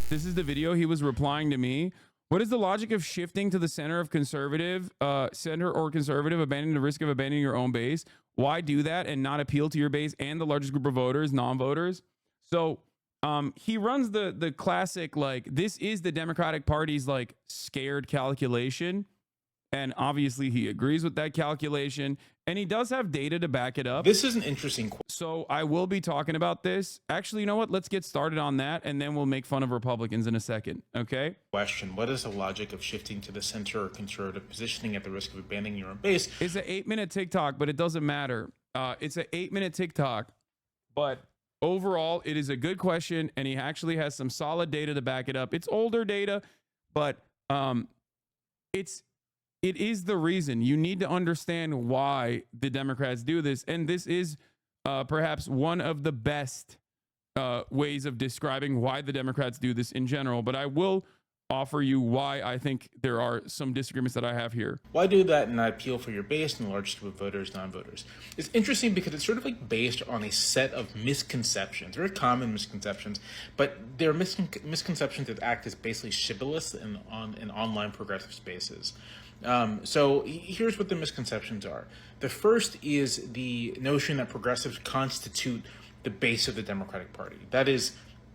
This is the video. He was replying to me. What is the logic of shifting to the center of conservative, abandoning the risk of abandoning your own base? Why do that and not appeal to your base and the largest group of voters, non-voters? So he runs the classic, like, this is the Democratic Party's like scared calculation. And obviously he agrees with that calculation, and he does have data to back it up. This is an interesting question. So I will be talking about this. Actually, you know what? Let's get started on that, and then we'll make fun of Republicans in a second, okay? What is the logic of shifting to the center or conservative positioning at the risk of abandoning your own base? It's an 8-minute TikTok, but it doesn't matter. It's an 8-minute TikTok, but overall, it is a good question, and he actually has some solid data to back it up. It's older data, but it is the reason. You need to understand why the Democrats do this. And this is perhaps one of the best ways of describing why the Democrats do this in general. But I will offer you why I think there are some disagreements that I have here. Why do that and not appeal for your base and the largest group of voters, non-voters? It's interesting because it's sort of like based on a set of misconceptions, very common misconceptions, but they're misconceptions that act as basically shibboleths in online progressive spaces. So here's what the misconceptions are. The first is the notion that progressives constitute the base of the Democratic Party. That is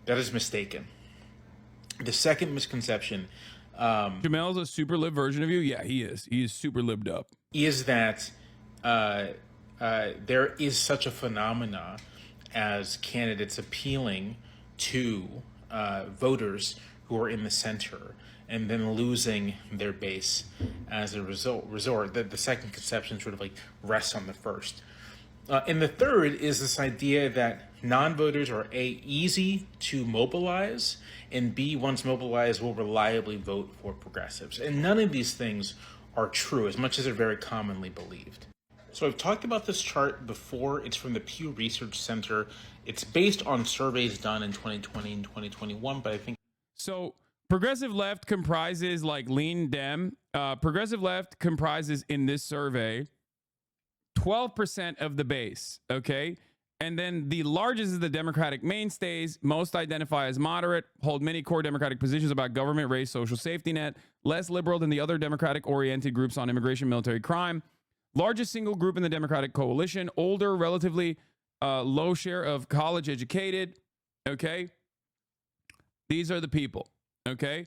mistaken. The second misconception, Jamel's a super lib version of you. Yeah, he is. He is super libbed up. Is that there is such a phenomena as candidates appealing to voters who are in the center and then losing their base as a resort. The second conception sort of like rests on the first. And the third is this idea that non-voters are A, easy to mobilize, and B, once mobilized, will reliably vote for progressives. And none of these things are true, as much as they're very commonly believed. So I've talked about this chart before. It's from the Pew Research Center. It's based on surveys done in 2020 and 2021, but I think... So progressive left comprises like lean Dem. Progressive left comprises in this survey 12% of the base, okay? And then the largest is the Democratic mainstays. Most identify as moderate, hold many core Democratic positions about government, race, social safety net, less liberal than the other Democratic-oriented groups on immigration, military, crime. Largest single group in the Democratic coalition, older, relatively low share of college educated, okay? These are the people, okay?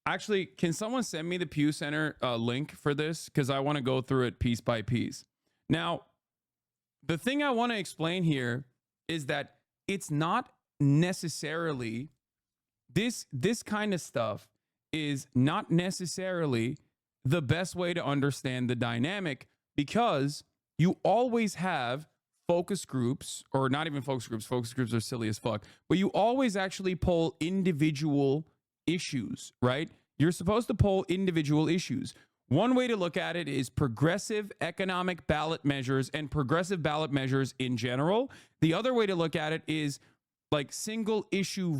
Actually, can someone send me the Pew Center link for this? Because I want to go through it piece by piece. Now, the thing I want to explain here is that it's not necessarily, this kind of stuff is not necessarily the best way to understand the dynamic, because you always have focus groups, or not even focus groups are silly as fuck, but you always actually poll individual issues, right? You're supposed to poll individual issues. One way to look at it is progressive economic ballot measures and progressive ballot measures in general. The other way to look at it is like single issue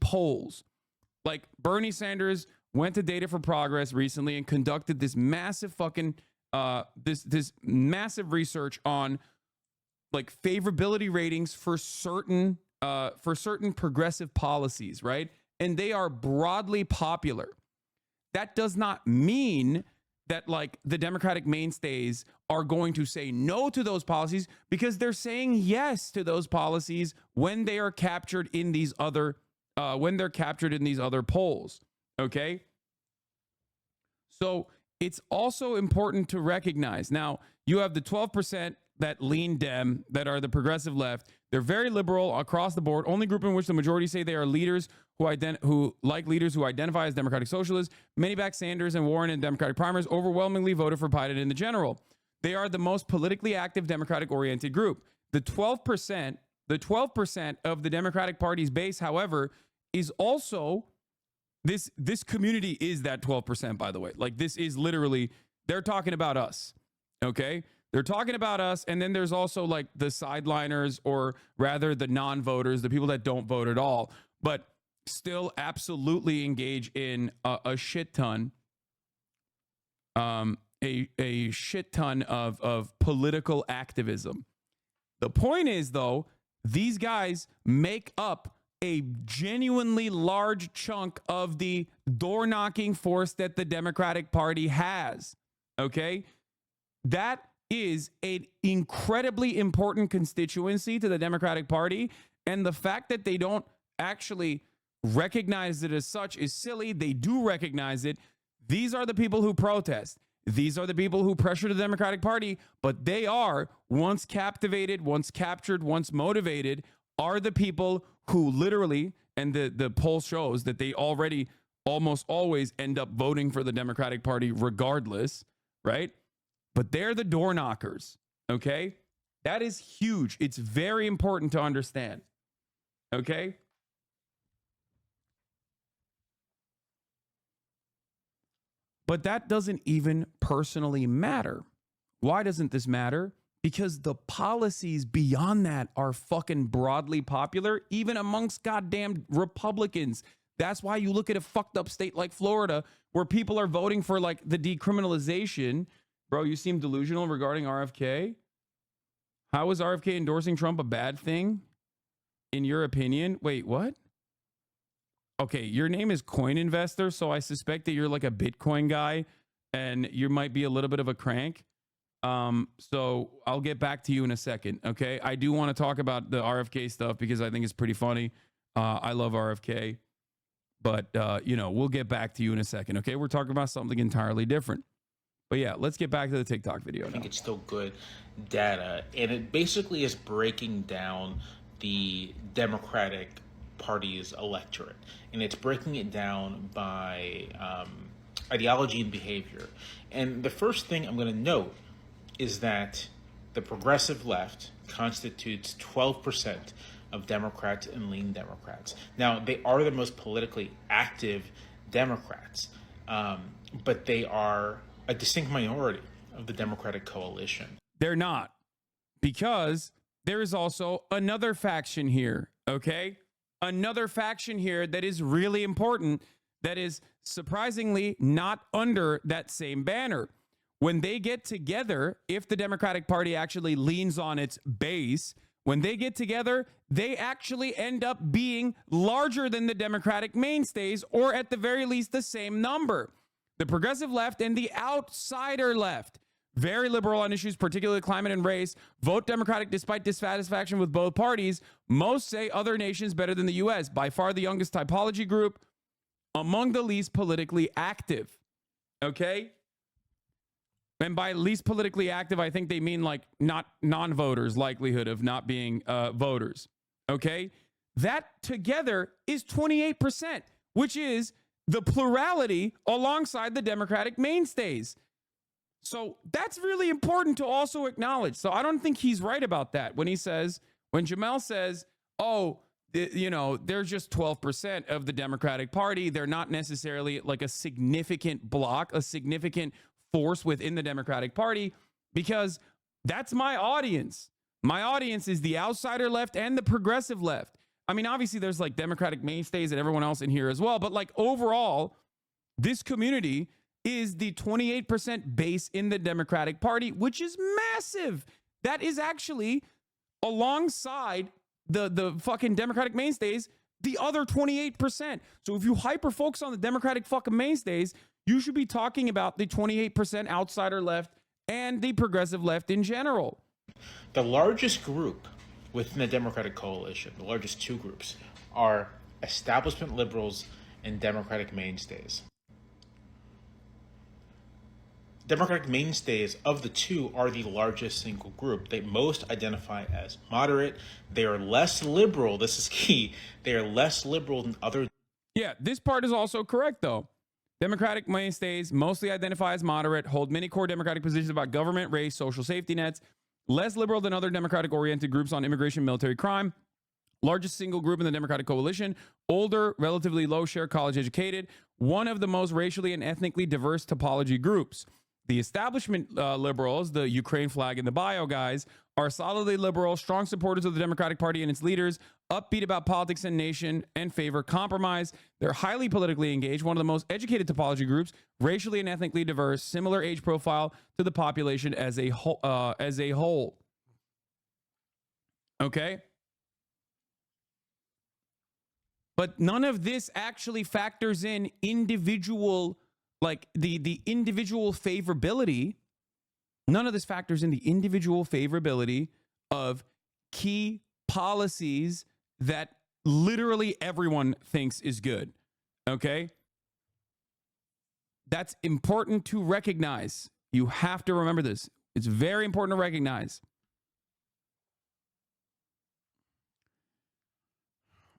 polls. Like Bernie Sanders went to Data for Progress recently and conducted this massive fucking this massive research on like favorability ratings for certain progressive policies, right? And they are broadly popular. That does not mean that like the Democratic mainstays are going to say no to those policies, because they're saying yes to those policies when they are captured in these other polls. Okay. So it's also important to recognize, now you have the 12% that lean Dem, that are the progressive left. They're very liberal across the board. Only group in which the majority say they are leaders who like leaders who identify as Democratic Socialists. Many back Sanders and Warren in Democratic primaries, overwhelmingly voted for Biden in the general. They are the most politically active Democratic-oriented group. The 12% of the Democratic Party's base, however, is also this community is that 12%, by the way. Like, this is literally, they're talking about us, okay? They're talking about us, and then there's also like the sideliners, or rather the non-voters, the people that don't vote at all, but still absolutely engage in a shit ton, a shit ton of political activism. The point is, though, these guys make up a genuinely large chunk of the door knocking force that the Democratic Party has. Okay. That is an incredibly important constituency to the Democratic Party. And the fact that they don't actually recognize it as such is silly. They do recognize it. These are the people who protest. These are the people who pressure the Democratic Party, but they are, once captivated, once captured, once motivated, are the people who literally, and the poll shows that they already almost always end up voting for the Democratic Party regardless, right? But they're the door knockers, okay? That is huge. It's very important to understand, okay? But that doesn't even personally matter. Why doesn't this matter? Because the policies beyond that are fucking broadly popular, even amongst goddamn Republicans. That's why you look at a fucked up state like Florida, where people are voting for like the decriminalization. Bro, you seem delusional regarding RFK. How is RFK endorsing Trump a bad thing, in your opinion? Wait, what? Okay, your name is Coin Investor, so I suspect that you're like a Bitcoin guy and you might be a little bit of a crank. So I'll get back to you in a second, okay? I do want to talk about the RFK stuff because I think it's pretty funny. I love RFK, but, we'll get back to you in a second, okay? We're talking about something entirely different. But yeah, let's get back to the TikTok video now. I think it's still good data, and it basically is breaking down the Democratic Party's electorate, and it's breaking it down by ideology and behavior. And the first thing I'm going to note is that the progressive left constitutes 12% of Democrats and lean Democrats. Now, they are the most politically active Democrats, but they are a distinct minority of the Democratic coalition. They're not, because there is also another faction here, okay? Another faction here that is really important, that is surprisingly not under that same banner. When they get together, if the Democratic Party actually leans on its base, when they get together, they actually end up being larger than the Democratic mainstays, or at the very least the same number. The progressive left and the outsider left, very liberal on issues, particularly climate and race, vote Democratic despite dissatisfaction with both parties. Most say other nations better than the U.S. By far the youngest typology group, among the least politically active. Okay? And by least politically active, I think they mean like not non-voters, likelihood of not being voters. Okay? That together is 28%, which is the plurality alongside the Democratic mainstays. So that's really important to also acknowledge. So I don't think he's right about that when Jamelle says, oh, they're just 12% of the Democratic Party. They're not necessarily like a significant block, a significant force within the Democratic Party, because that's my audience. My audience is the outsider left and the progressive left. I mean, obviously there's like Democratic mainstays and everyone else in here as well. But like overall, this community is the 28% base in the Democratic Party, which is massive. That is actually alongside the fucking Democratic mainstays, the other 28%. So if you hyper focus on the Democratic fucking mainstays, you should be talking about the 28% outsider left and the progressive left in general. The largest group within the Democratic coalition, the largest two groups, are establishment liberals and Democratic mainstays. Democratic mainstays of the two are the largest single group. They most identify as moderate. They are less liberal. This is key. They are less liberal than other. Yeah, this part is also correct, though. Democratic mainstays mostly identify as moderate, hold many core Democratic positions about government, race, social safety nets, less liberal than other Democratic-oriented groups on immigration, military crime. Largest single group in the Democratic coalition, older, relatively low share college educated, one of the most racially and ethnically diverse topology groups. The establishment liberals, the Ukraine flag and the bio guys, are solidly liberal, strong supporters of the Democratic Party and its leaders, upbeat about politics and nation, and favor compromise. They're highly politically engaged, one of the most educated topology groups, racially and ethnically diverse, similar age profile to the population as a whole. Okay? But none of this actually factors in individual, like the individual favorability. None of this factors in the individual favorability of key policies that literally everyone thinks is good. Okay? That's important to recognize. You have to remember this. It's very important to recognize.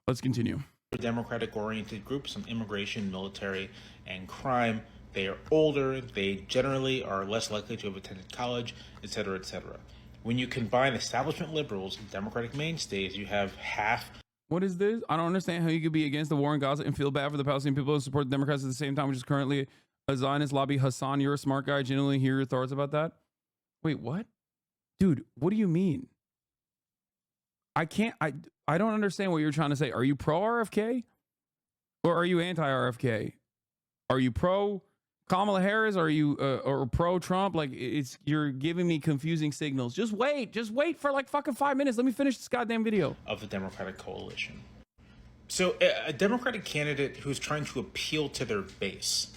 Let's continue. Democratic-oriented groups on immigration, military, and crime. They are older. They generally are less likely to have attended college, etc., etc. When you combine establishment liberals and Democratic mainstays, you have half. What is this? I don't understand how you could be against the war in Gaza and feel bad for the Palestinian people and support the Democrats at the same time, which is currently a Zionist lobby. Hasan, you're a smart guy. Genuinely hear your thoughts about that. Wait, what? Dude, what do you mean? I don't understand what you're trying to say. Are you pro RFK or are you anti RFK? Are you pro Kamala Harris? Are you or pro Trump? Like, you're giving me confusing signals. Just wait for like fucking 5 minutes. Let me finish this goddamn video. Of the Democratic coalition. So a Democratic candidate who's trying to appeal to their base,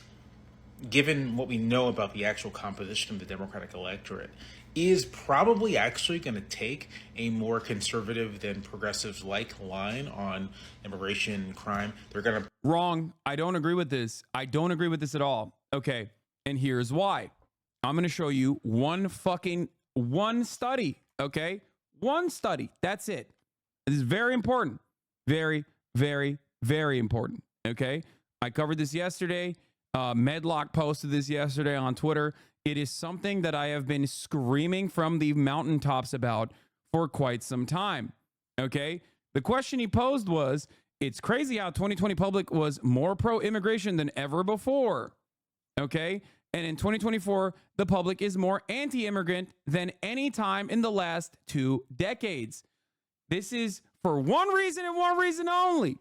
given what we know about the actual composition of the Democratic electorate, is probably actually going to take a more conservative than progressives like line on immigration and crime. They're going to... Wrong. I don't agree with this. I don't agree with this at all. Okay. And here's why. I'm going to show you one study. Okay. One study. That's it. This is very important. Very, very, very important. Okay. I covered this yesterday. Medlock posted this yesterday on Twitter. It is something that I have been screaming from the mountaintops about for quite some time. Okay. The question he posed was, it's crazy how 2020 public was more pro-immigration than ever before. Okay. And in 2024, the public is more anti-immigrant than any time in the last 2 decades. This is for one reason and one reason only.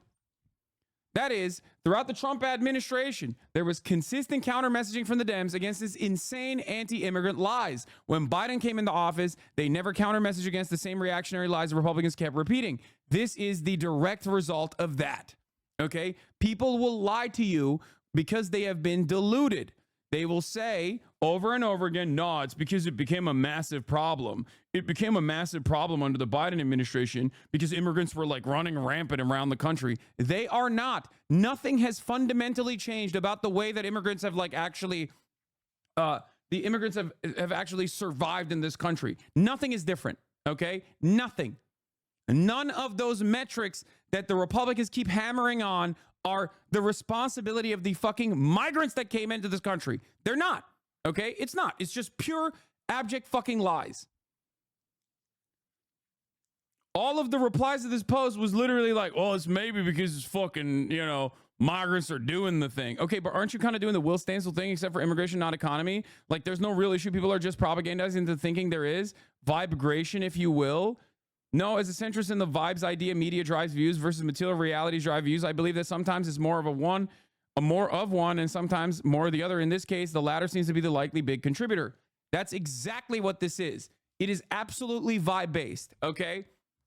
That is, throughout the Trump administration, there was consistent counter messaging from the Dems against this insane anti-immigrant lies. When Biden came into office, they never counter messaged against the same reactionary lies the Republicans kept repeating. This is the direct result of that. Okay? People will lie to you because they have been deluded. They will say over and over again, no, it's because it became a massive problem. It became a massive problem under the Biden administration because immigrants were like running rampant around the country. They are not. Nothing has fundamentally changed about the way that immigrants have like actually, the immigrants have actually survived in this country. Nothing is different. Okay? Nothing. None of those metrics that the Republicans keep hammering on are the responsibility of the fucking migrants that came into this country. They're not. Okay? It's not. It's just pure abject fucking lies. All of the replies to this post was literally like, well, it's maybe because it's fucking, migrants are doing the thing. Okay, but aren't you kind of doing the Will Stancil thing except for immigration, not economy? Like, there's no real issue. People are just propagandizing into thinking there is. Vibration, if you will. No, as a centrist in the vibes idea, media drives views versus material realities drive views. I believe that sometimes it's more of more of one, and sometimes more of the other. In this case, the latter seems to be the likely big contributor. That's exactly what this is. It is absolutely vibe-based, okay?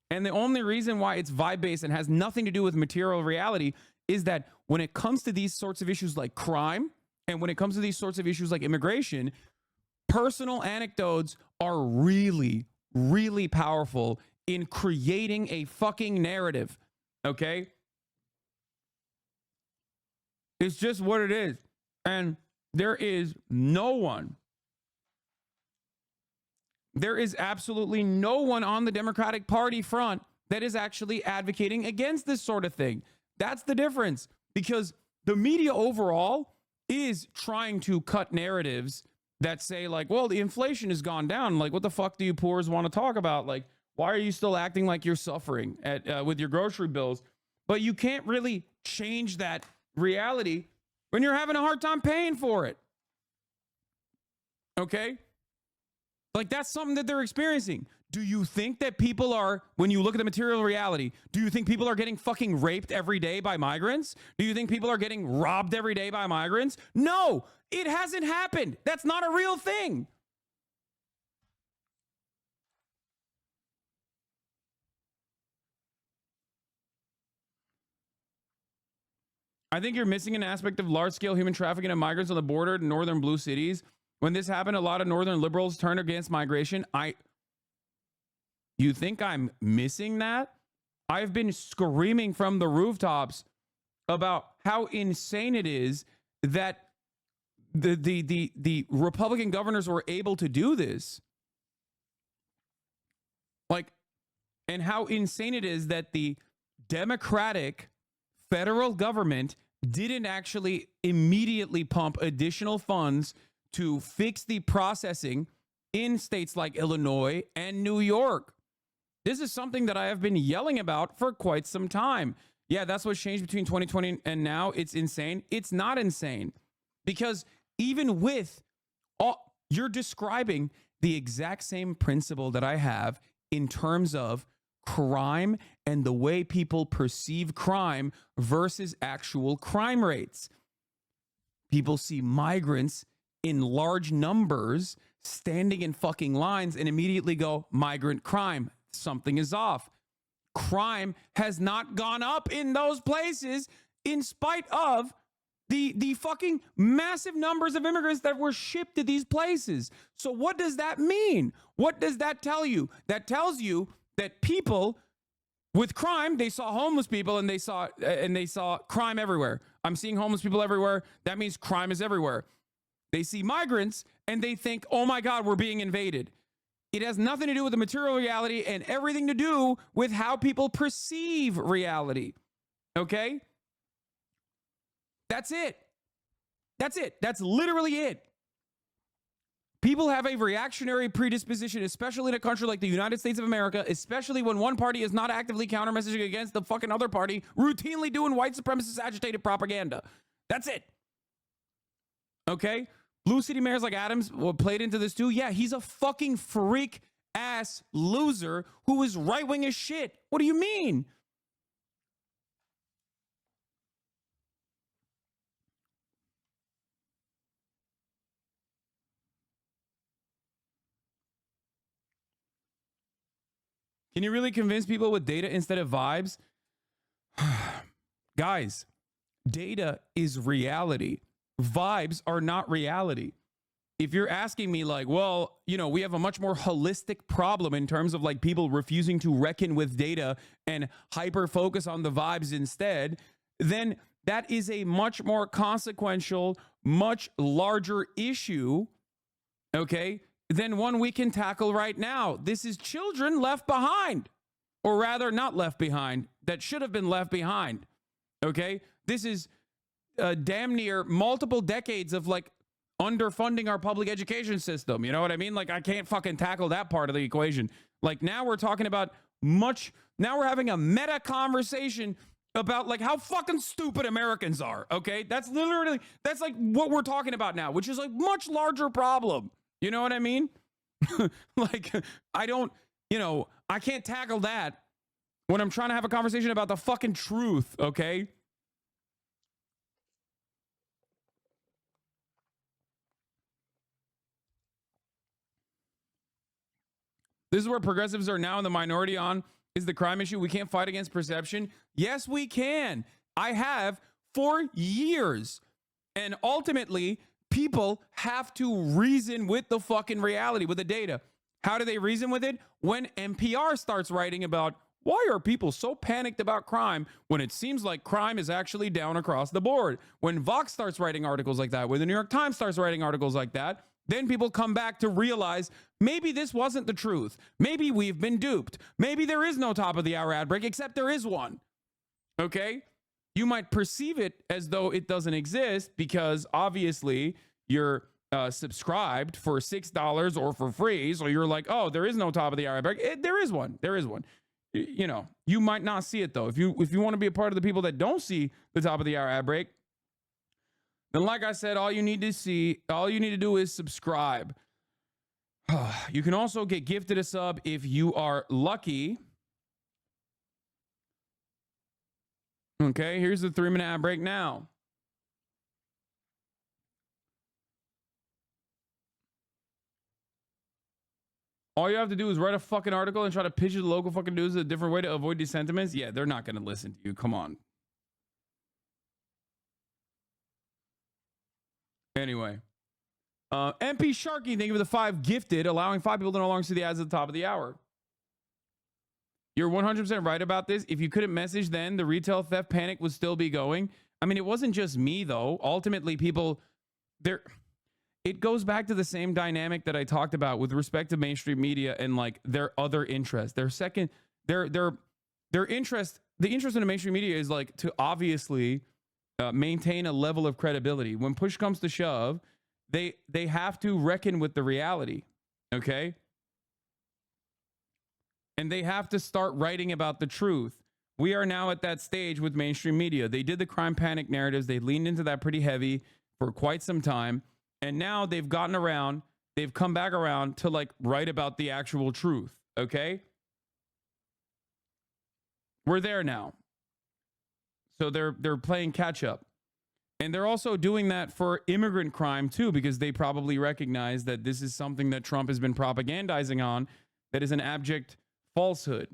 And the only reason why it's vibe-based and has nothing to do with material reality is that when it comes to these sorts of issues like crime, and when it comes to these sorts of issues like immigration, personal anecdotes are really, really powerful in creating a fucking narrative, okay? It's just what it is. And there is absolutely no one on the Democratic Party front that is actually advocating against this sort of thing. That's the difference, because the media overall is trying to cut narratives that say like, well, the inflation has gone down. Like, what the fuck do you poors want to talk about? Like, why are you still acting like you're suffering with your grocery bills? But you can't really change that reality when you're having a hard time paying for it. Okay? Like, that's something that they're experiencing. Do you think that people are, when you look at the material reality, do you think people are getting fucking raped every day by migrants? Do you think people are getting robbed every day by migrants? No, it hasn't happened. That's not a real thing. I think you're missing an aspect of large-scale human trafficking of migrants on the border in northern blue cities. When this happened, a lot of northern liberals turned against migration. You think I'm missing that? I've been screaming from the rooftops about how insane it is that the Republican governors were able to do this. Like, and how insane it is that the Democratic federal government didn't actually immediately pump additional funds to fix the processing in states like Illinois and New York. This is something that I have been yelling about for quite some time. Yeah, that's what's changed between 2020 and now. It's insane. It's not insane, because even with all, you're describing the exact same principle that I have in terms of crime and the way people perceive crime versus actual crime rates. People see migrants in large numbers standing in fucking lines and immediately go, migrant crime. Something is off. Crime has not gone up in those places in spite of the fucking massive numbers of immigrants that were shipped to these places. So what does that mean? What does that tell you? That tells you that people with crime, they saw homeless people and they saw crime everywhere. I'm seeing homeless people everywhere. That means crime is everywhere. They see migrants and they think, oh my God, we're being invaded. It has nothing to do with the material reality and everything to do with how people perceive reality. Okay? That's it. That's it. That's literally it. People have a reactionary predisposition, especially in a country like the United States of America, especially when one party is not actively counter-messaging against the fucking other party, routinely doing white supremacist agitated propaganda. That's it. Okay? Blue city mayors like Adams played into this too. Yeah, he's a fucking freak ass loser who is right-wing as shit. What do you mean? Can you really convince people with data instead of vibes? Guys, data is reality. Vibes are not reality. If you're asking me like, well, you know, we have a much more holistic problem in terms of like people refusing to reckon with data and hyper focus on the vibes instead, then that is a much more consequential, much larger issue, okay, than one we can tackle right now. This is children left behind, or rather not left behind, that should have been left behind, okay? This is damn near multiple decades of like underfunding our public education system. You know what I mean? Like I can't fucking tackle that part of the equation. Like now we're talking about now we're having a meta conversation about like how fucking stupid Americans are. Okay. That's literally, that's like what we're talking about now, which is like much larger problem. You know what I mean? Like I don't, you know, I can't tackle that when I'm trying to have a conversation about the fucking truth. Okay. This is where progressives are now in the minority on is the crime issue. We can't fight against perception. Yes, we can. I have for years. And ultimately, people have to reason with the fucking reality, with the data. How do they reason with it? When NPR starts writing about why are people so panicked about crime when it seems like crime is actually down across the board? When Vox starts writing articles like that, when the New York Times starts writing articles like that, then people come back to realize maybe this wasn't the truth. Maybe we've been duped. Maybe there is no top of the hour ad break, except there is one. Okay? You might perceive it as though it doesn't exist because obviously you're subscribed for $6 or for free. So you're like, oh, there is no top of the hour ad break. There is one. There is one. You know, you might not see it though. If you want to be a part of the people that don't see the top of the hour ad break, then like I said, all you need to do is subscribe. You can also get gifted a sub if you are lucky. Okay, here's the 3-minute ad break now. All you have to do is write a fucking article and try to pitch it to the local fucking news a different way to avoid these sentiments. Yeah, they're not going to listen to you. Come on. Anyway, MP Sharky, thank you for the 5 gifted, allowing 5 people to no longer see the ads at the top of the hour. You're 100% right about this. If you couldn't message then, the retail theft panic would still be going. I mean, it wasn't just me, though. Ultimately, people, it goes back to the same dynamic that I talked about with respect to mainstream media and like their other interests. Their interest, the interest in the mainstream media is like to obviously maintain a level of credibility. When push comes to shove, they have to reckon with the reality, okay? And they have to start writing about the truth. We are now at that stage with mainstream media. They did the crime panic narratives. They leaned into that pretty heavy for quite some time. And now they've gotten around, they've come back around to like write about the actual truth, okay? We're there now. So they're playing catch up. And they're also doing that for immigrant crime too, because they probably recognize that this is something that Trump has been propagandizing on that is an abject falsehood.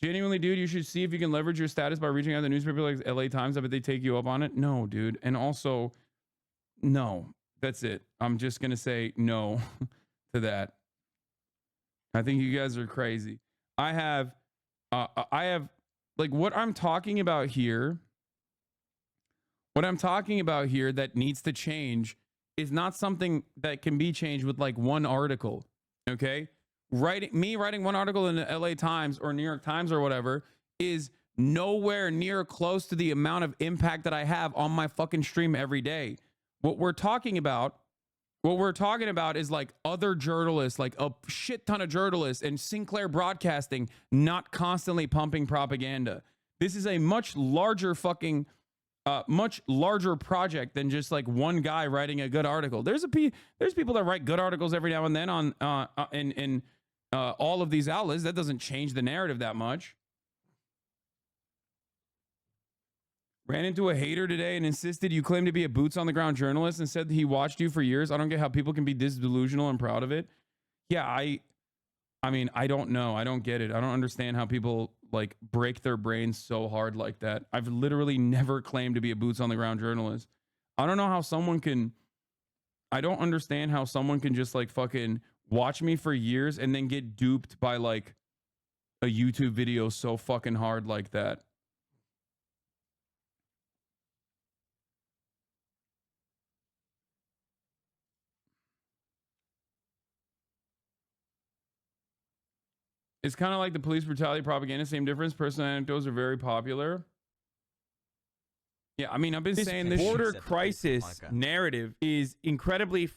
Genuinely, dude, you should see if you can leverage your status by reaching out to the newspaper like LA Times. I bet they take you up on it. No, dude. And also, no. That's it. I'm just going to say no to that. I think you guys are crazy. I have like what I'm talking about here that needs to change is not something that can be changed with like one article. Okay? Writing one article in the LA Times or New York Times or whatever is nowhere near close to the amount of impact that I have on my fucking stream every day. What we're talking about is like other journalists, like a shit ton of journalists and Sinclair Broadcasting not constantly pumping propaganda. This is a much larger project than just like one guy writing a good article. There's people that write good articles every now and then on in all of these outlets. That doesn't change the narrative that much. Ran into a hater today and insisted you claim to be a boots on the ground journalist and said that he watched you for years. I don't get how people can be this delusional and proud of it. Yeah, I mean, I don't know. I don't get it. I don't understand how people like break their brains so hard like that. I've literally never claimed to be a boots on the ground journalist. I don't know how I don't understand how someone can just like fucking watch me for years and then get duped by like a YouTube video so fucking hard like that. It's kind of like the police brutality propaganda, same difference. Personal anecdotes are very popular. Yeah, I mean, I've been saying this border crisis narrative is incredibly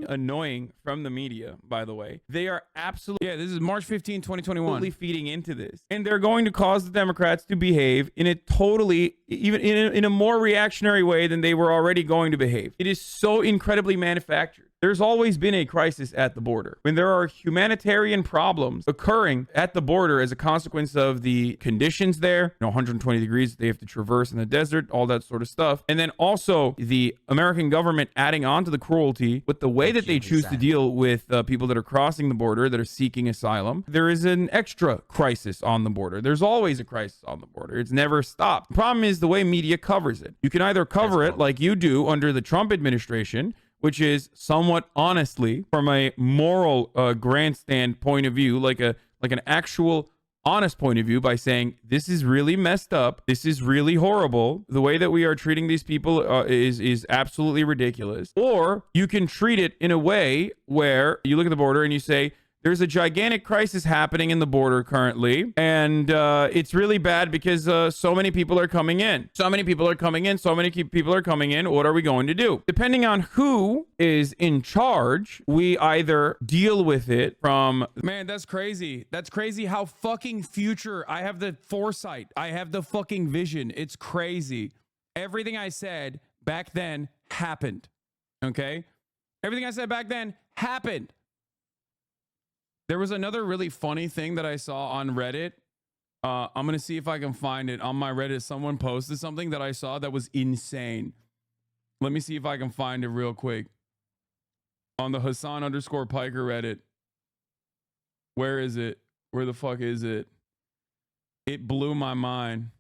annoying from the media, by the way. They are absolutely... Yeah, this is March 15, 2021. Feeding into this. And they're going to cause the Democrats to behave in a totally, even in a more reactionary way than they were already going to behave. It is so incredibly manufactured. There's always been a crisis at the border. When there are humanitarian problems occurring at the border as a consequence of the conditions there, 120 degrees they have to traverse in the desert, all that sort of stuff. And then also the American government adding on to the cruelty with the way that they choose to deal with people that are crossing the border, that are seeking asylum. There is an extra crisis on the border. There's always a crisis on the border. It's never stopped. The problem is the way media covers it. You can either cover it like you do under the Trump administration, which is somewhat honestly, from a moral grandstand point of view, like an actual honest point of view, by saying this is really messed up, this is really horrible, the way that we are treating these people is absolutely ridiculous. Or you can treat it in a way where you look at the border and you say, there's a gigantic crisis happening in the border currently, and it's really bad because so many people are coming in. So many people are coming in. What are we going to do? Depending on who is in charge, we either deal with it from... Man, that's crazy. That's crazy how fucking future... I have the foresight. I have the fucking vision. It's crazy. Everything I said back then happened. Okay? Everything I said back then happened. There was another really funny thing that I saw on Reddit. I'm going to see if I can find it on my Reddit. Someone posted something that I saw that was insane. Let me see if I can find it real quick. On the Hasan_Piker Reddit. Where is it? Where the fuck is it? It blew my mind.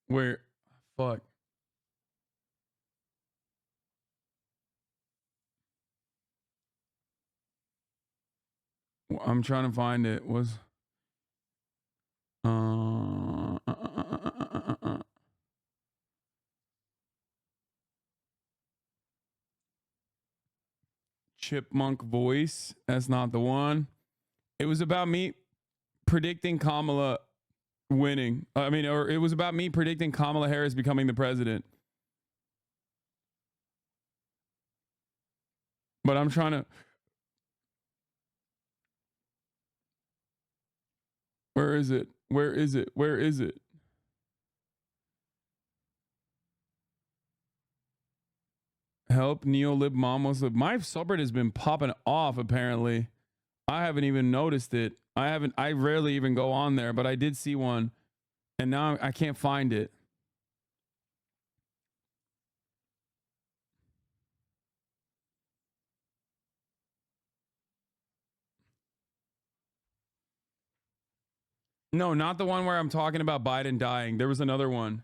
Where? Fuck. I'm trying to find it. Was chipmunk voice. That's not the one. It was about me predicting Kamala winning. I mean, or it was about me predicting Kamala Harris becoming the president. But I'm trying to. Where is it? Where is it? Where is it? Help neolib mamos. My subreddit has been popping off apparently. I haven't even noticed it. I rarely even go on there, but I did see one and now I can't find it. No, not the one where I'm talking about Biden dying. There was another one.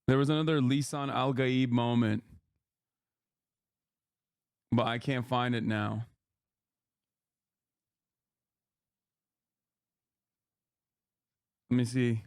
There was another Lisan Al Gaib moment. But I can't find it now. Let me see.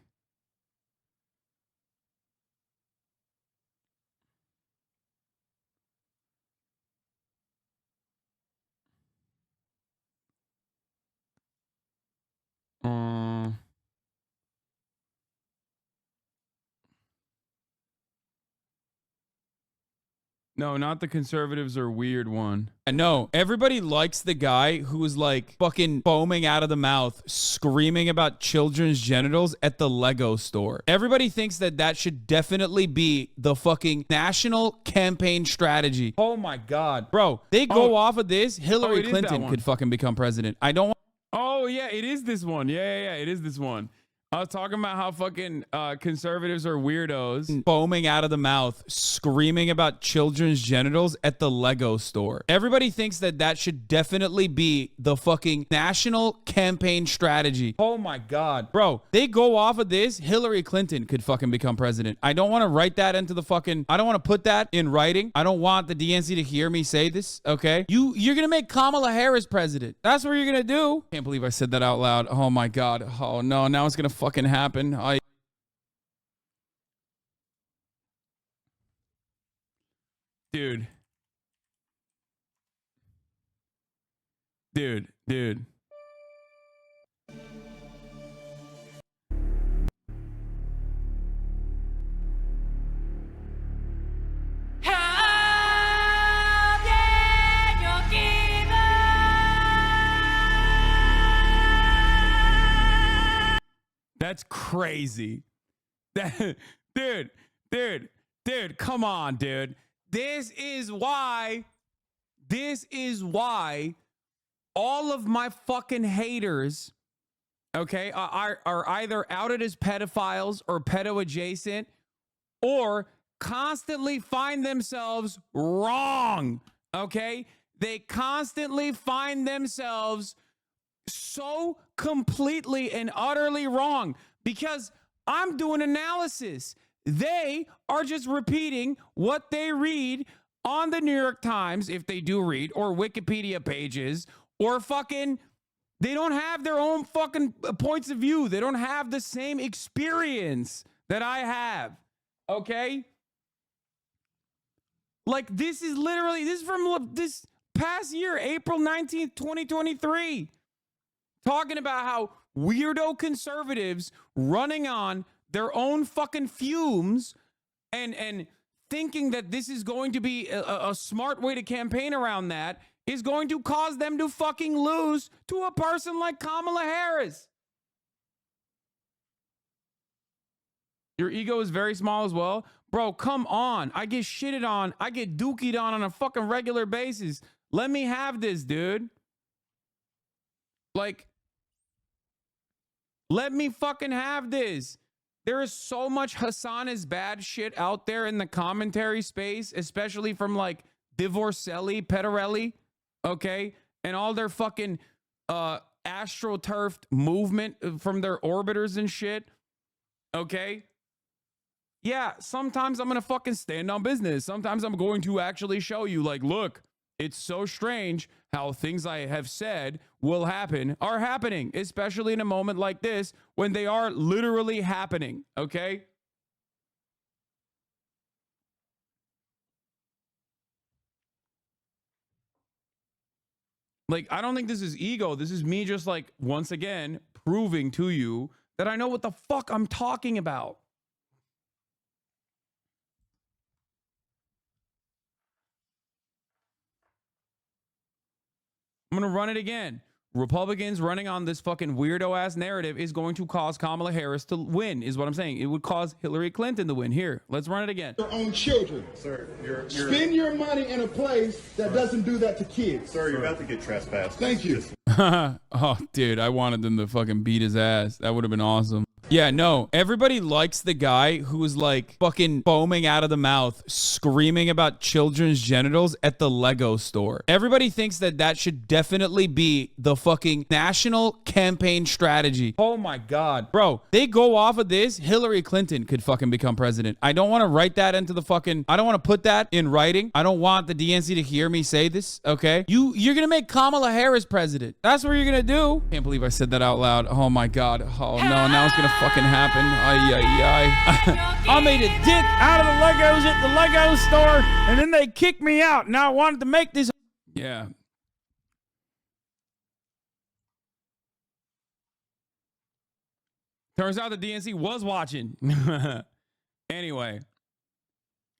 No, not the conservatives are weird one. No, everybody likes the guy who was like fucking foaming out of the mouth, screaming about children's genitals at the Lego store. Everybody thinks that that should definitely be the fucking national campaign strategy. Oh my God. Bro, they go off of this, Hillary Clinton could fucking become president. I don't want. Oh yeah, it is this one. Yeah, it is this one. I was talking about how fucking conservatives are weirdos. Foaming out of the mouth, screaming about children's genitals at the Lego store. Everybody thinks that that should definitely be the fucking national campaign strategy. Oh my God. Bro, they go off of this, Hillary Clinton could fucking become president. I don't want to write that into the fucking, I don't want to put that in writing. I don't want the DNC to hear me say this, okay? You're going to make Kamala Harris president. That's what you're going to do. Can't believe I said that out loud. Oh my God. Oh no, now it's going to fucking happen. Dude. That's crazy. Dude, come on, dude. This is why all of my fucking haters, okay, are either outed as pedophiles or pedo adjacent or constantly find themselves wrong, okay? They constantly find themselves so completely and utterly wrong because I'm doing analysis. They are just repeating what they read on the New York Times, if they do read, or Wikipedia pages, or fucking, they don't have their own fucking points of view. They don't have the same experience that I have. Okay? Like, this is from this past year, April 19th, 2023. Talking about how weirdo conservatives running on their own fucking fumes and thinking that this is going to be a smart way to campaign around that is going to cause them to fucking lose to a person like Kamala Harris. Your ego is very small as well. Bro, come on. I get shitted on. I get dookied on a fucking regular basis. Let me have this, dude. Like, let me fucking have this. There is so much Hasan is bad shit out there in the commentary space, especially from like Divorcelli, Pettorelli, okay? And all their fucking astroturfed movement from their orbiters and shit. Okay. Yeah, sometimes I'm going to fucking stand on business. Sometimes I'm going to actually show you, like, look, it's so strange how things I have said will happen are happening, especially in a moment like this when they are literally happening. Okay. Like, I don't think this is ego. This is me just, like, once again, proving to you that I know what the fuck I'm talking about. I'm going to run it again. Republicans running on this fucking weirdo ass narrative is going to cause Kamala Harris to win, is what I'm saying. It would cause Hillary Clinton to win. Here, let's run it again. Your own children. Sir, spend your money in a place that doesn't do that to kids. Sir, you're about to get trespassed. Thank you. Oh, dude, I wanted them to fucking beat his ass. That would have been awesome. Yeah, no, everybody likes the guy who's like fucking foaming out of the mouth, screaming about children's genitals at the Lego store. Everybody thinks that that should definitely be the fucking national campaign strategy. Oh my God. Bro, they go off of this, Hillary Clinton could fucking become president. I don't want to write that into the fucking, I don't want to put that in writing. I don't want the DNC to hear me say this, okay? You're gonna make Kamala Harris president. That's what you're gonna do. Can't believe I said that out loud. Oh my God. Oh no, now it's gonna fucking happen. Ay, ay, ay. I made a dick out of the Legos at the Lego store, and then they kicked me out. Now I wanted to make this. Yeah. Turns out the DNC was watching. Anyway,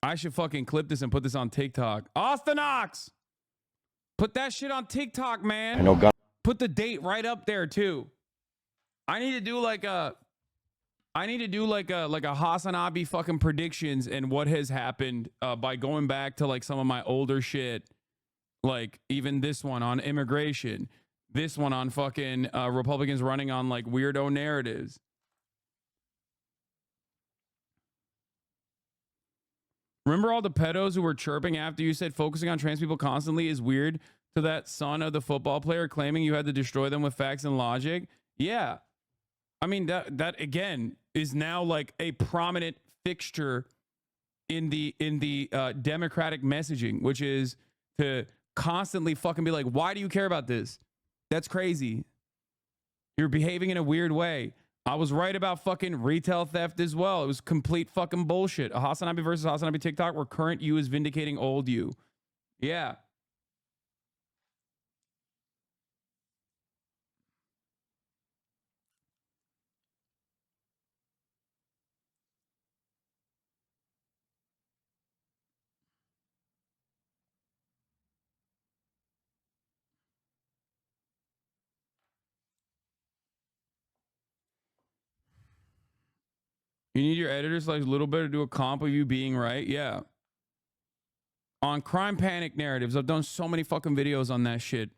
I should fucking clip this and put this on TikTok. Austin Ox! Put that shit on TikTok, man. I know God. Put the date right up there, too. I need to do like a Hasan Abi fucking predictions and what has happened by going back to like some of my older shit. Like even this one on immigration, this one on fucking Republicans running on like weirdo narratives. Remember all the pedos who were chirping after you said focusing on trans people constantly is weird to that son of the football player claiming you had to destroy them with facts and logic? Yeah. I mean, that again is now like a prominent fixture in the Democratic messaging, which is to constantly fucking be like, why do you care about this? That's crazy. You're behaving in a weird way. I was right about fucking retail theft as well. It was complete fucking bullshit. A Hasan Abi versus Hasan Abi TikTok where current you is vindicating old you. Yeah. You need your editors like a little bit to do a comp of you being right. Yeah. On crime panic narratives, I've done so many fucking videos on that shit.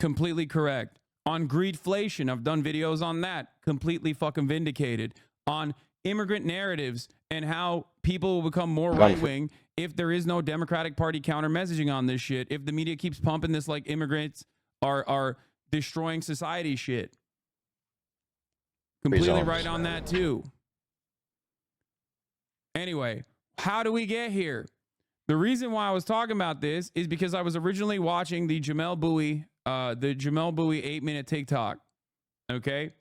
Completely correct. On greedflation, I've done videos on that. Completely fucking vindicated. On immigrant narratives and how people will become more right-wing if there is no Democratic Party counter messaging on this shit. If the media keeps pumping this like immigrants are destroying society shit. Completely right on that too. Anyway, how do we get here? The reason why I was talking about this is because I was originally watching the Jamelle Bouie 8-minute TikTok. Okay.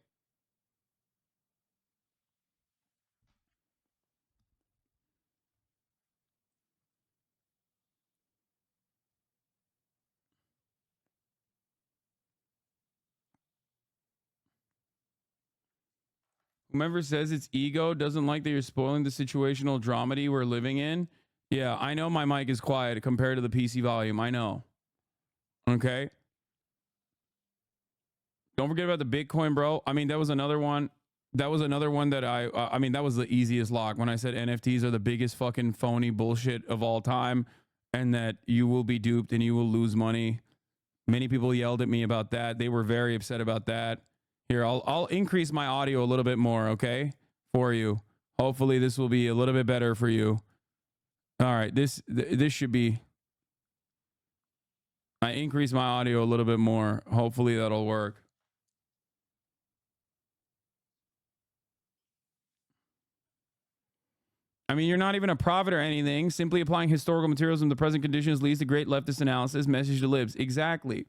Whomever says it's ego doesn't like that you're spoiling the situational dramedy we're living in. Yeah, I know my mic is quiet compared to the PC volume. I know. Okay. Don't forget about the Bitcoin, bro. I mean, that was another one. That was another one that I mean, that was the easiest lock when I said NFTs are the biggest fucking phony bullshit of all time and that you will be duped and you will lose money. Many people yelled at me about that. They were very upset about that. Here, I'll increase my audio a little bit more, okay, for you. Hopefully this will be a little bit better for you. All right, this should be. I increased my audio a little bit more. Hopefully that'll work. I mean, you're not even a prophet or anything. Simply applying historical materials in the present conditions leads to great leftist analysis. Message to libs. Exactly.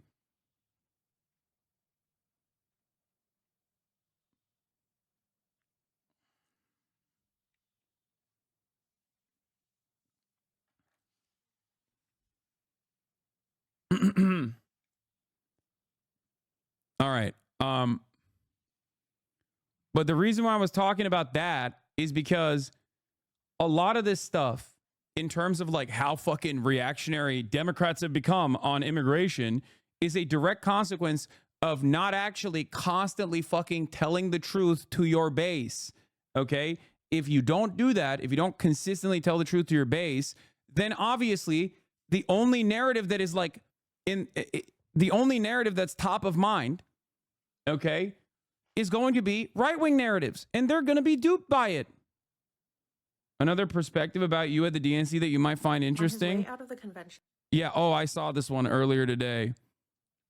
All right. But the reason why I was talking about that is because a lot of this stuff, in terms of like how fucking reactionary Democrats have become on immigration, is a direct consequence of not actually constantly fucking telling the truth to your base. Okay? If you don't do that, if you don't consistently tell the truth to your base, then obviously the only narrative that is like the only narrative that's top of mind, okay, is going to be right-wing narratives, and they're going to be duped by it. Another perspective about you at the DNC that you might find interesting. On his way out of the convention. Yeah. Oh, I saw this one earlier today.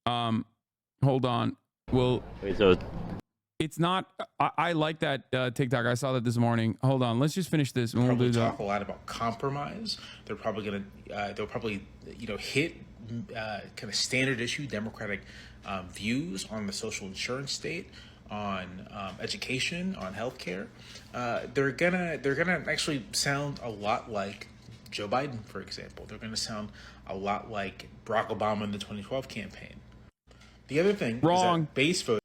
Hold on. Well, Wait, so it's not. I like that TikTok. I saw that this morning. Hold on. Let's just finish this, and we'll Probably do talk that. a lot about compromise. They're probably gonna they'll probably hit kind of standard issue Democratic views on the social insurance state, on education, on healthcare. They're gonna actually sound a lot like Joe Biden, for example. They're gonna sound a lot like Barack Obama in the 2012 campaign. The other thing Wrong. is that base vote.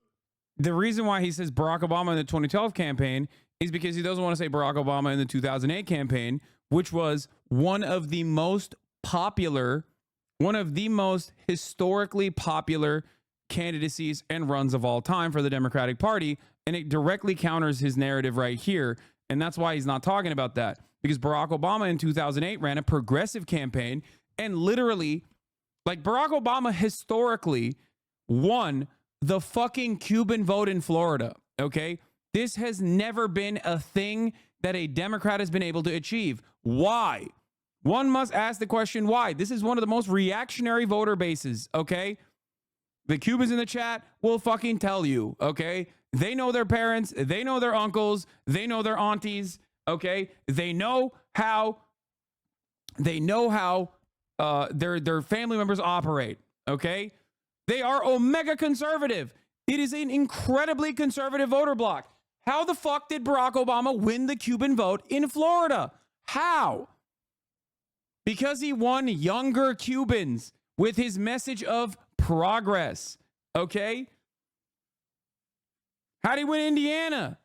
The reason why he says Barack Obama in the 2012 campaign is because he doesn't want to say Barack Obama in the 2008 campaign, which was one of the most popular, one of the most historically popular candidacies and runs of all time for the Democratic Party. And it directly counters his narrative right here. And that's why he's not talking about that, because Barack Obama in 2008 ran a progressive campaign, and literally, like, Barack Obama historically won the fucking Cuban vote in Florida. Okay. This has never been a thing that a Democrat has been able to achieve. Why? One must ask the question, why? This is one of the most reactionary voter bases. Okay. The Cubans in the chat will fucking tell you. Okay. They know their parents. They know their uncles. They know their aunties. Okay. They know how their family members operate. Okay. They are omega conservative. It is an incredibly conservative voter bloc. How the fuck did Barack Obama win the Cuban vote in Florida? How? Because he won younger Cubans with his message of progress. Okay? How did he win Indiana?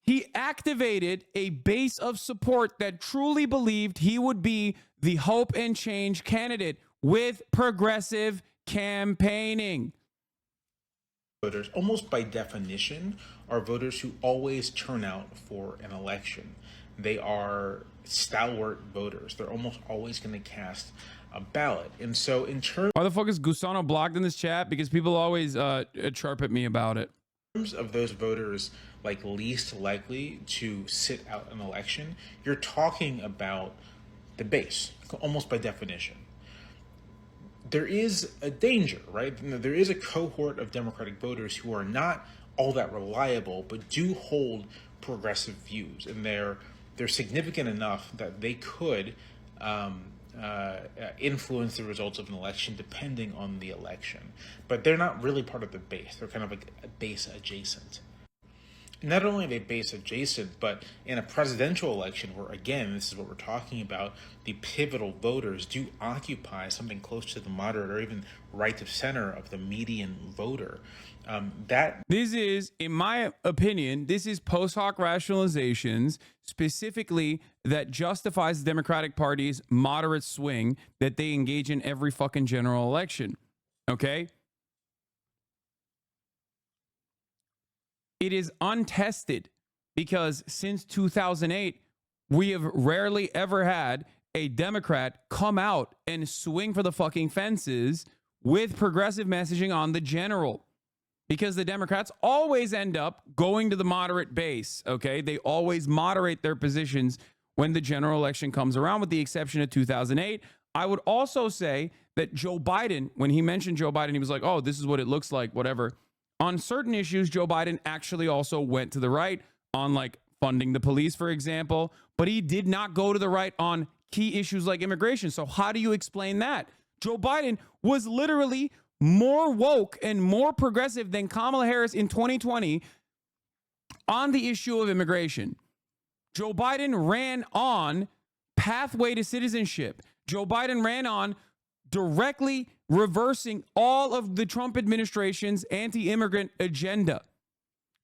He activated a base of support that truly believed he would be the hope and change candidate with progressive campaigning. Voters, almost by definition, are voters who always turn out for an election. They are stalwart voters. They're almost always going to cast a ballot. And so in terms Why the fuck is Gusano blocked in this chat? Because people always chirp at me about it. of those voters like least likely to sit out an election, you're talking about the base, almost by definition. There is a danger, right? There is a cohort of Democratic voters who are not all that reliable, but do hold progressive views, and they're significant enough that they could influence the results of an election depending on the election. But they're not really part of the base. They're kind of like a base adjacent. Not only are they base adjacent, but in a presidential election where, again, this is what we're talking about, the pivotal voters do occupy something close to the moderate or even right of center of the median voter. This is, in my opinion, this is post hoc rationalizations specifically that justifies the Democratic Party's moderate swing that they engage in every fucking general election. Okay? It is untested because since 2008, we have rarely ever had a Democrat come out and swing for the fucking fences with progressive messaging on the general. Because the Democrats always end up going to the moderate base, okay? They always moderate their positions when the general election comes around, with the exception of 2008. I would also say that Joe Biden, when he mentioned Joe Biden, he was like, oh, this is what it looks like, whatever. On certain issues, Joe Biden actually also went to the right on like funding the police, for example, but he did not go to the right on key issues like immigration. So how do you explain that? Joe Biden was literally more woke and more progressive than Kamala Harris in 2020 on the issue of immigration. Joe Biden ran on pathway to citizenship. Joe Biden ran on directly reversing all of the Trump administration's anti-immigrant agenda.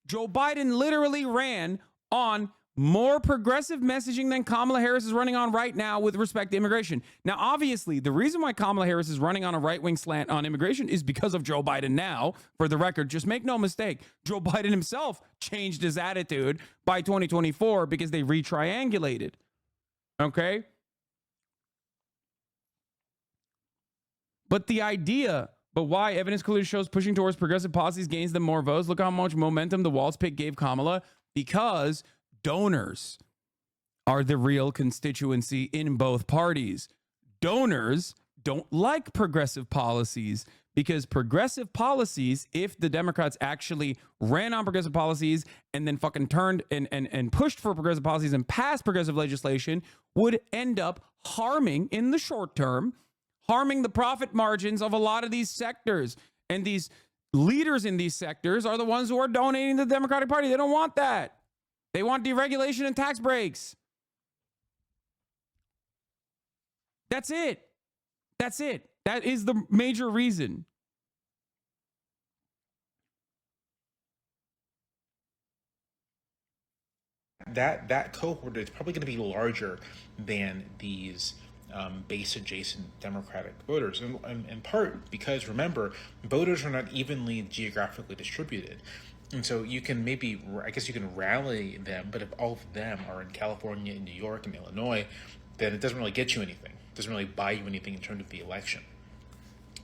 Joe Biden literally ran on more progressive messaging than Kamala Harris is running on right now with respect to immigration. Now, obviously, the reason why Kamala Harris is running on a right-wing slant on immigration is because of Joe Biden now. For the record, just make no mistake, Joe Biden himself changed his attitude by 2024 because they retriangulated. Okay? But the idea, but why evidence clearly shows pushing towards progressive policies gains them more votes. Look how much momentum the Walz pick gave Kamala, because donors are the real constituency in both parties. Donors don't like progressive policies because progressive policies, if the Democrats actually ran on progressive policies and then fucking turned and pushed for progressive policies and passed progressive legislation, would end up harming in the short term, harming the profit margins of a lot of these sectors. And these leaders in these sectors are the ones who are donating to the Democratic Party. They don't want that. They want deregulation and tax breaks. That's it. That's it. That is the major reason. That cohort is probably going to be larger than these base adjacent Democratic voters, in part because, remember, voters are not evenly geographically distributed. And so you can maybe, I guess you can rally them, but if all of them are in California and New York and Illinois, then it doesn't really get you anything. It doesn't really buy you anything in terms of the election.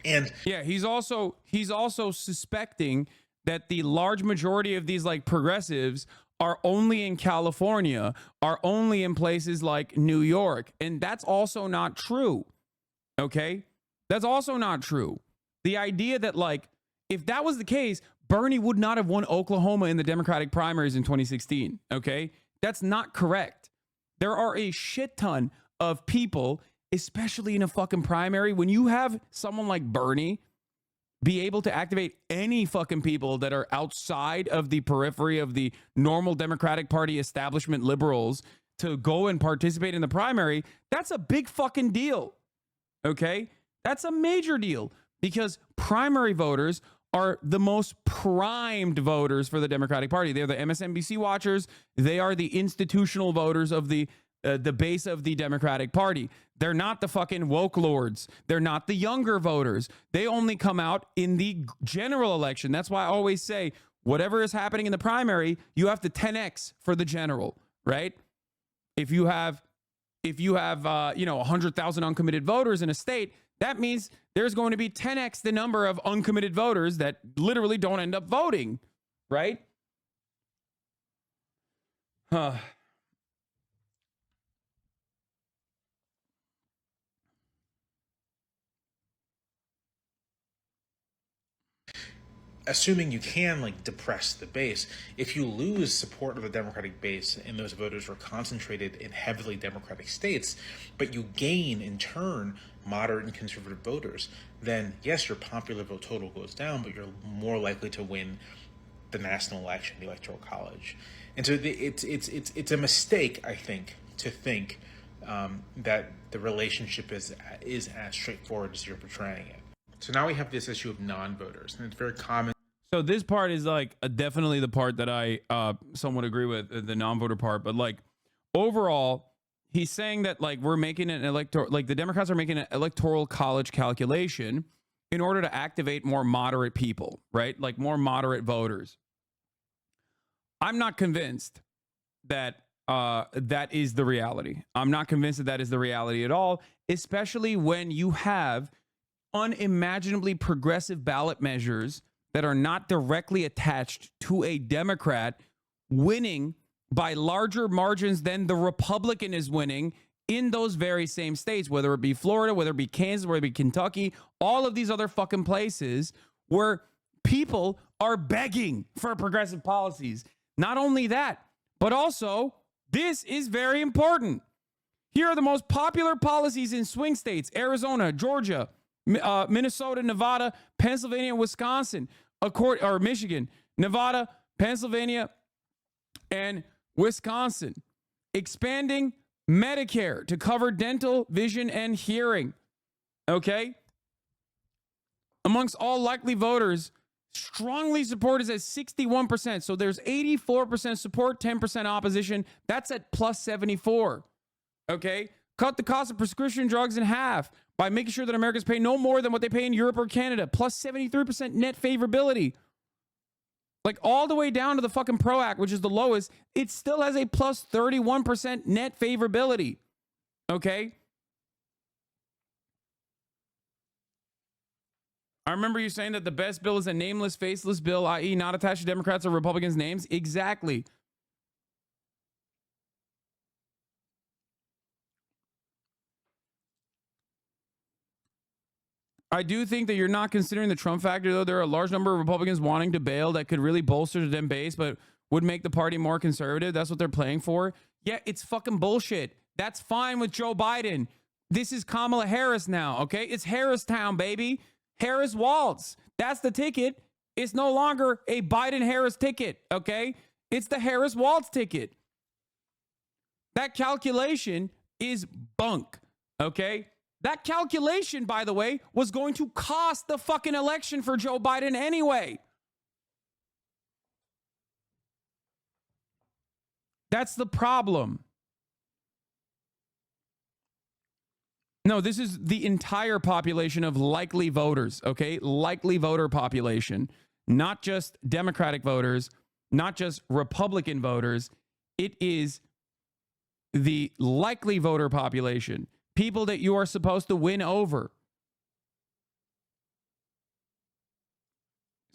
And yeah, he's also suspecting that the large majority of these like progressives are only in California, are only in places like New York. And that's also not true. Okay? That's also not true. The idea that like, if that was the case, Bernie would not have won Oklahoma in the Democratic primaries in 2016. Okay? That's not correct. There are a shit ton of people, especially in a fucking primary, when you have someone like Bernie be able to activate any fucking people that are outside of the periphery of the normal Democratic Party establishment liberals to go and participate in the primary, that's a big fucking deal. Okay? That's a major deal, because primary voters are the most primed voters for the Democratic Party. They're the MSNBC watchers. They are the institutional voters of the base of the Democratic Party. They're not the fucking woke lords. They're not the younger voters. They only come out in the general election. That's why I always say, whatever is happening in the primary, you have to 10x for the general, right? If you have 100,000 uncommitted voters in a state, that means there's going to be 10x the number of uncommitted voters that literally don't end up voting, right? Assuming you can like depress the base, if you lose support of the Democratic base and those voters are concentrated in heavily Democratic states, but you gain in turn moderate and conservative voters, then yes, your popular vote total goes down, but you're more likely to win the national election, the Electoral College. And so it's a mistake, I think, to think that the relationship is as straightforward as you're portraying it. So now we have this issue of non-voters, and it's very common. So this part is like definitely the part that I somewhat agree with, the non-voter part. But like overall, he's saying that like we're making an the Democrats are making an electoral college calculation in order to activate more moderate people, right? Like more moderate voters. I'm not convinced that that is the reality. I'm not convinced that is the reality at all, especially when you have unimaginably progressive ballot measures that are not directly attached to a Democrat winning by larger margins than the Republican is winning in those very same states, whether it be Florida, whether it be Kansas, whether it be Kentucky, all of these other fucking places where people are begging for progressive policies. Not only that, but also, this is very important. Here are the most popular policies in swing states: Arizona, Georgia, Minnesota, Nevada, Pennsylvania, Wisconsin, or Michigan, Nevada, Pennsylvania, and Wisconsin. Expanding Medicare to cover dental, vision, and hearing. Okay? Amongst all likely voters, strongly support is at 61%. So there's 84% support, 10% opposition. That's at plus 74. Okay? Cut the cost of prescription drugs in half by making sure that Americans pay no more than what they pay in Europe or Canada. Plus 73% net favorability. Like all the way down to the fucking PRO Act, which is the lowest, it still has a plus 31% net favorability. Okay? I remember you saying that the best bill is a nameless, faceless bill, i.e. not attached to Democrats or Republicans' names. Exactly. I do think that you're not considering the Trump factor, though. There are a large number of Republicans wanting to bail that could really bolster the Dem base, but would make the party more conservative. That's what they're playing for. Yeah, it's fucking bullshit. That's fine with Joe Biden. This is Kamala Harris now, okay? It's Harristown, baby. Harris Waltz. That's the ticket. It's no longer a Biden-Harris ticket, okay? It's the Harris Waltz ticket. That calculation is bunk, okay? That calculation, by the way, was going to cost the fucking election for Joe Biden anyway. That's the problem. No, this is the entire population of likely voters, okay? Likely voter population, not just Democratic voters, not just Republican voters. It is the likely voter population. People that you are supposed to win over.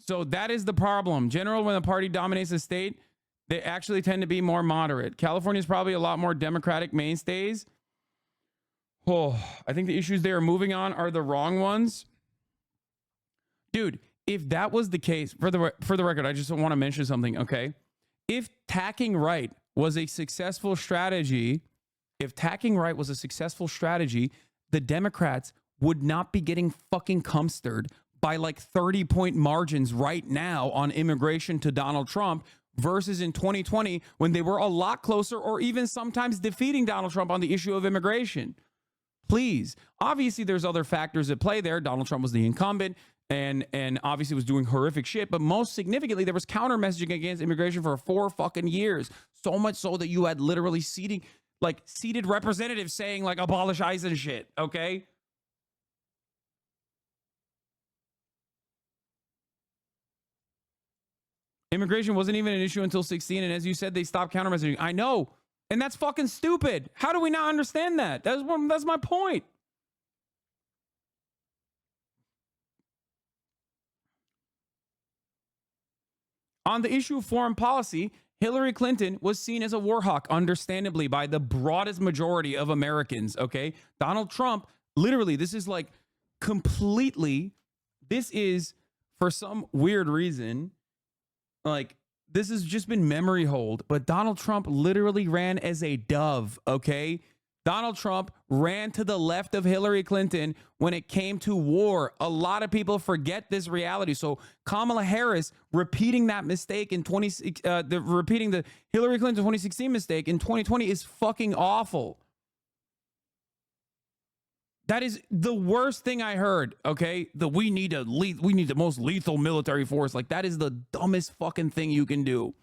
So that is the problem. Generally, when the party dominates the state, they actually tend to be more moderate. California is probably a lot more Democratic mainstays. Oh, I think the issues they are moving on are the wrong ones. Dude, if that was the case, for the record, I just want to mention something, okay? If tacking right was a successful strategy, the Democrats would not be getting fucking cumstered by like 30-point margins right now on immigration to Donald Trump versus in 2020 when they were a lot closer or even sometimes defeating Donald Trump on the issue of immigration. Please. Obviously, there's other factors at play there. Donald Trump was the incumbent and obviously was doing horrific shit. But most significantly, there was counter messaging against immigration for 4 fucking years. So much so that you had literally seated representatives saying like abolish ICE and shit, okay? Immigration wasn't even an issue until 2016, and as you said, they stopped counter messaging. I know, and that's fucking stupid. How do we not understand that? That's my point. On the issue of foreign policy, Hillary Clinton was seen as a war hawk, understandably, by the broadest majority of Americans, okay? Donald Trump, literally, this is for some weird reason, this has just been memory hold, but Donald Trump literally ran as a dove, okay? Donald Trump ran to the left of Hillary Clinton when it came to war. A lot of people forget this reality. So Kamala Harris repeating that mistake in repeating the Hillary Clinton 2016 mistake in 2020 is fucking awful. That is the worst thing I heard, okay? We need the most lethal military force. Like, that is the dumbest fucking thing you can do.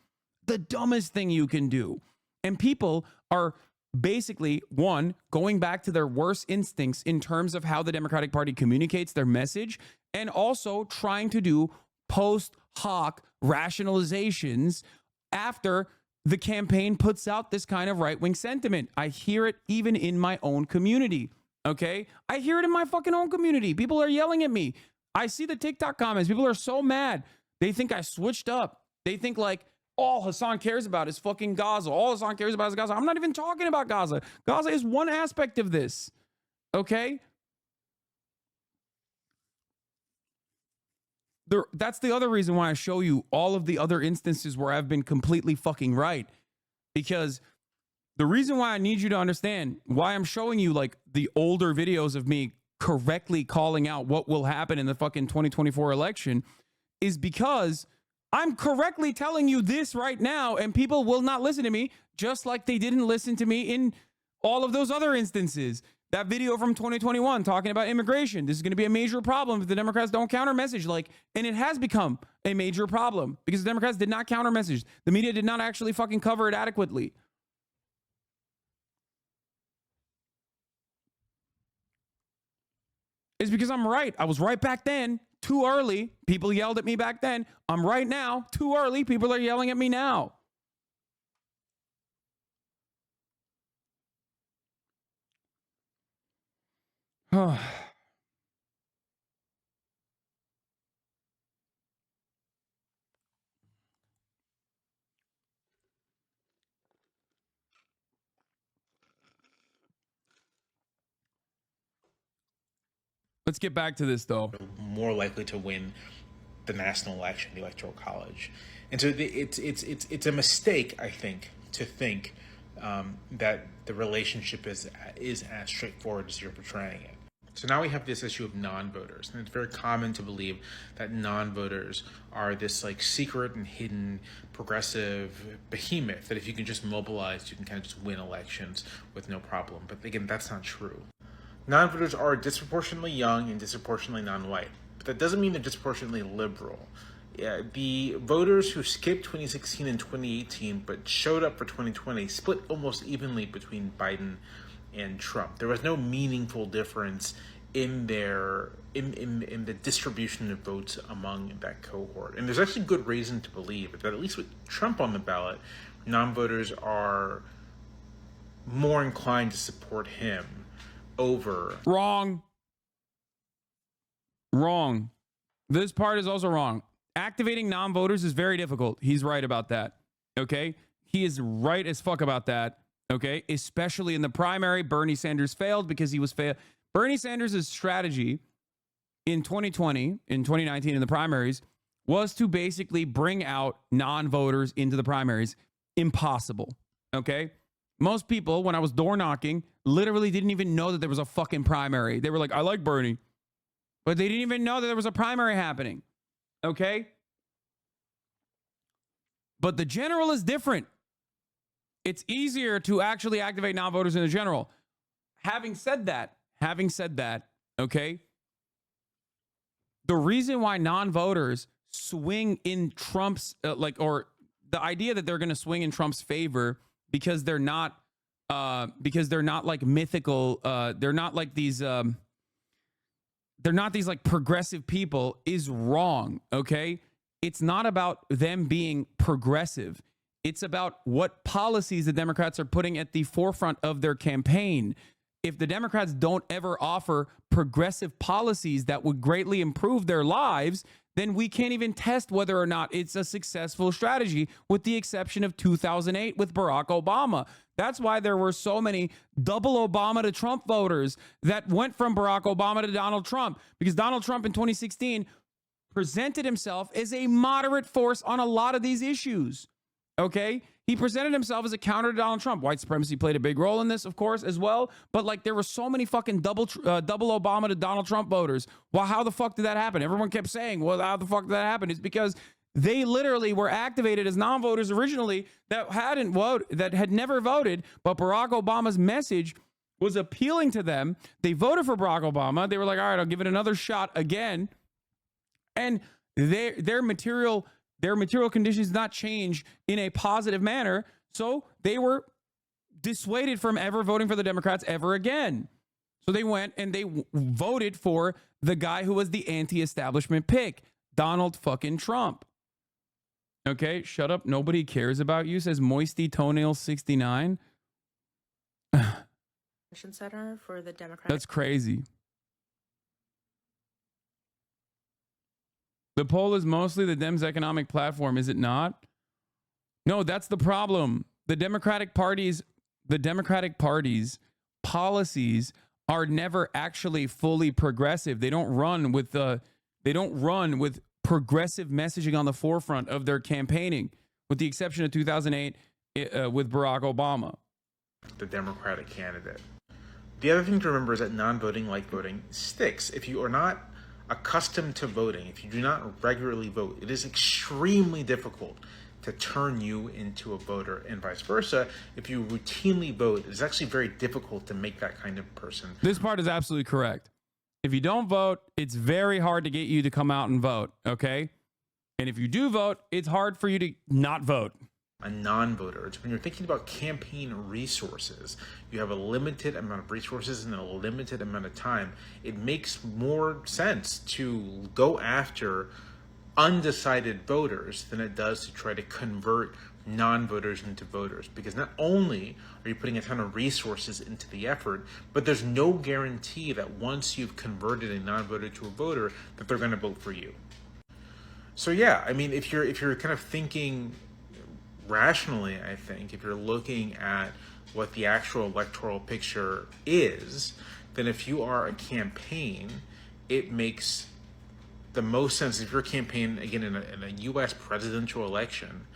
The dumbest thing you can do. And people are basically, one, going back to their worst instincts in terms of how the Democratic Party communicates their message, and also trying to do post hoc rationalizations after the campaign puts out this kind of right-wing sentiment. I hear it even in my own community. Okay? I hear it in my fucking own community. People are yelling at me. I see the TikTok comments. People are so mad. They think I switched up. They think like All Hasan cares about is fucking Gaza. All Hasan cares about is Gaza. I'm not even talking about Gaza. Gaza is one aspect of this. Okay? That's the other reason why I show you all of the other instances where I've been completely fucking right. Because the reason why I need you to understand why I'm showing you like the older videos of me correctly calling out what will happen in the fucking 2024 election is because I'm correctly telling you this right now, and people will not listen to me, just like they didn't listen to me in all of those other instances. That video from 2021 talking about immigration. This is going to be a major problem if the Democrats don't counter message. And it has become a major problem because the Democrats did not counter message. The media did not actually fucking cover it adequately. It's because I'm right. I was right back then. Too early. People yelled at me back then. I'm right now. Too early. People are yelling at me now. Let's get back to this, though. More likely to win the national election, the electoral college, and so it's a mistake, I think, to think that the relationship is as straightforward as you're portraying it. So now we have this issue of non-voters, and it's very common to believe that non-voters are this like secret and hidden progressive behemoth that if you can just mobilize, you can kind of just win elections with no problem. But again, that's not true. Non-voters are disproportionately young and disproportionately non-white, but that doesn't mean they're disproportionately liberal. Yeah, the voters who skipped 2016 and 2018 but showed up for 2020 split almost evenly between Biden and Trump. There was no meaningful difference in their in the distribution of votes among that cohort. And there's actually good reason to believe that at least with Trump on the ballot, non-voters are more inclined to support him over. Wrong. This part is also wrong. Activating non-voters is very difficult. He's right about that. Okay? He is right as fuck about that. Okay? Especially in the primary, Bernie Sanders failed because he was Bernie Sanders' strategy in 2020, in 2019 in the primaries was to basically bring out non-voters into the primaries. Impossible. Okay? Most people, when I was door knocking, literally didn't even know that there was a fucking primary. They were like, I like Bernie. But they didn't even know that there was a primary happening. Okay? But the general is different. It's easier to actually activate non-voters in the general. Having said that, okay? The reason why non-voters swing in Trump's, or the idea that they're going to swing in Trump's favor because they're not like mythical, they're not like these, they're not these like progressive people is wrong, okay? It's not about them being progressive. It's about what policies the Democrats are putting at the forefront of their campaign. If the Democrats don't ever offer progressive policies that would greatly improve their lives, then we can't even test whether or not it's a successful strategy, with the exception of 2008 with Barack Obama. That's why there were so many double Obama to Trump voters that went from Barack Obama to Donald Trump, because Donald Trump in 2016 presented himself as a moderate force on a lot of these issues. Okay? He presented himself as a counter to Donald Trump. White supremacy played a big role in this, of course, as well. But like, there were so many fucking double Obama to Donald Trump voters. Well, how the fuck did that happen? Everyone kept saying, well, how the fuck did that happen? It's because they literally were activated as non-voters originally that had never voted, but Barack Obama's message was appealing to them. They voted for Barack Obama. They were like, all right, I'll give it another shot again. And their material conditions did not change in a positive manner. So they were dissuaded from ever voting for the Democrats ever again. So they went and they voted for the guy who was the anti-establishment pick, Donald fucking Trump. Okay, shut up. Nobody cares about you, says Moisty Toenail 69. Center for the Democratic. That's crazy. The poll is mostly the Dems' economic platform, is it not? No, that's the problem. The Democratic Party's policies are never actually fully progressive. They don't run with progressive messaging on the forefront of their campaigning, with the exception of 2008 with Barack Obama. The Democratic candidate. The other thing to remember is that non-voting, like voting, sticks. If you are not accustomed to voting, if you do not regularly vote, it is extremely difficult to turn you into a voter, and vice versa. If you routinely vote, it's actually very difficult to make that kind of person. This part is absolutely correct. If you don't vote, it's very hard to get you to come out and vote, okay? And if you do vote, it's hard for you to not vote. A non-voter, it's when you're thinking about campaign resources, you have a limited amount of resources and a limited amount of time. It makes more sense to go after undecided voters than it does to try to convert non-voters into voters, because not only are you putting a ton of resources into the effort, but there's no guarantee that once you've converted a non-voter to a voter that they're going to vote for you. So yeah, I mean, if you're kind of thinking rationally, I think if you're looking at what the actual electoral picture is, then if you are a campaign, it makes the most sense. If you're a campaign, again, in a U.S. presidential election,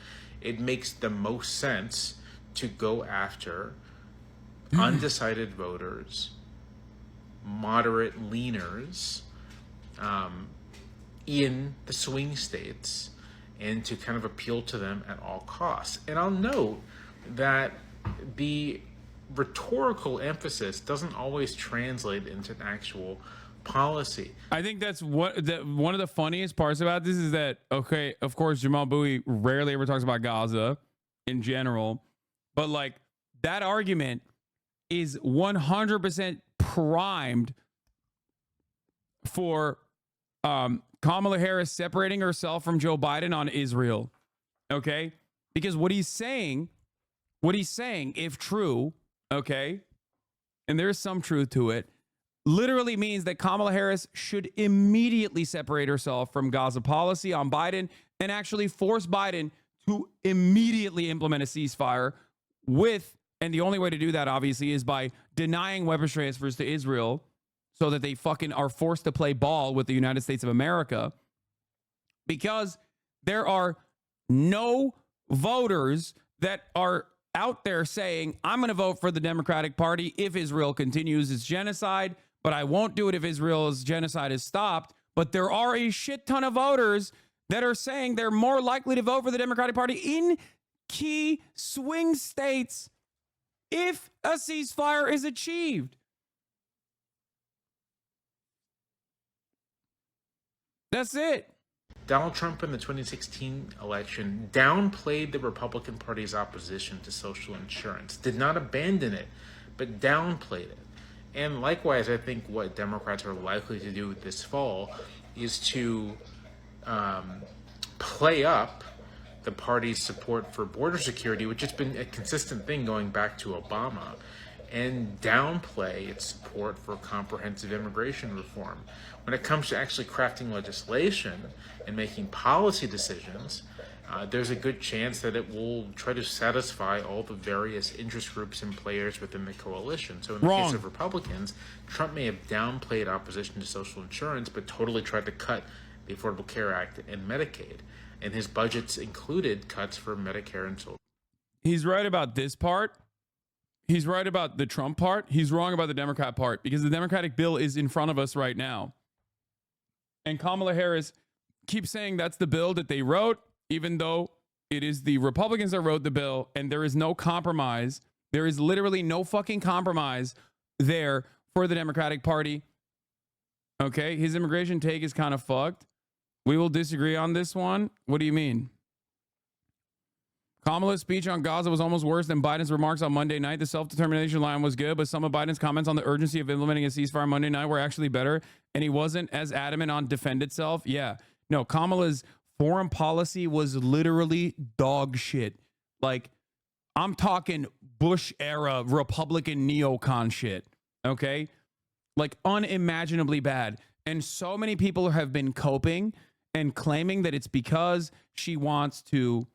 it makes the most sense to go after undecided voters, moderate leaners, in the swing states, and to kind of appeal to them at all costs. And I'll note that the rhetorical emphasis doesn't always translate into an actual policy. I think that's one of the funniest parts about this is that, okay, of course, Jamelle Bouie rarely ever talks about Gaza in general, but like that argument is 100% primed for Kamala Harris separating herself from Joe Biden on Israel. Okay? Because what he's saying, if true, okay, and there's some truth to it, literally means that Kamala Harris should immediately separate herself from Gaza policy on Biden and actually force Biden to immediately implement a ceasefire and the only way to do that, obviously, is by denying weapons transfers to Israel so that they fucking are forced to play ball with the United States of America, because there are no voters that are out there saying, I'm going to vote for the Democratic Party if Israel continues its genocide, but I won't do it if Israel's genocide is stopped. But there are a shit ton of voters that are saying they're more likely to vote for the Democratic Party in key swing states if a ceasefire is achieved. That's it. Donald Trump in the 2016 election downplayed the Republican Party's opposition to social insurance, did not abandon it, but downplayed it. And likewise, I think what Democrats are likely to do this fall is to play up the party's support for border security, which has been a consistent thing going back to Obama, and downplay its support for comprehensive immigration reform. When it comes to actually crafting legislation and making policy decisions, there's a good chance that it will try to satisfy all the various interest groups and players within the coalition. So in the case of Republicans, Trump may have downplayed opposition to social insurance, but totally tried to cut the Affordable Care Act and Medicaid. And his budgets included cuts for Medicare and social. He's right about this part. He's right about the Trump part. He's wrong about the Democrat part, because the Democratic bill is in front of us right now. And Kamala Harris keeps saying that's the bill that they wrote, even though it is the Republicans that wrote the bill, and there is no compromise. There is literally no fucking compromise there for the Democratic Party. Okay, his immigration take is kind of fucked. We will disagree on this one. What do you mean? Kamala's speech on Gaza was almost worse than Biden's remarks on Monday night. The self-determination line was good, but some of Biden's comments on the urgency of implementing a ceasefire on Monday night were actually better, and he wasn't as adamant on defend itself. Yeah. No, Kamala's foreign policy was literally dog shit. Like, I'm talking Bush-era Republican neocon shit, okay? Like, unimaginably bad. And so many people have been coping and claiming that it's because she wants to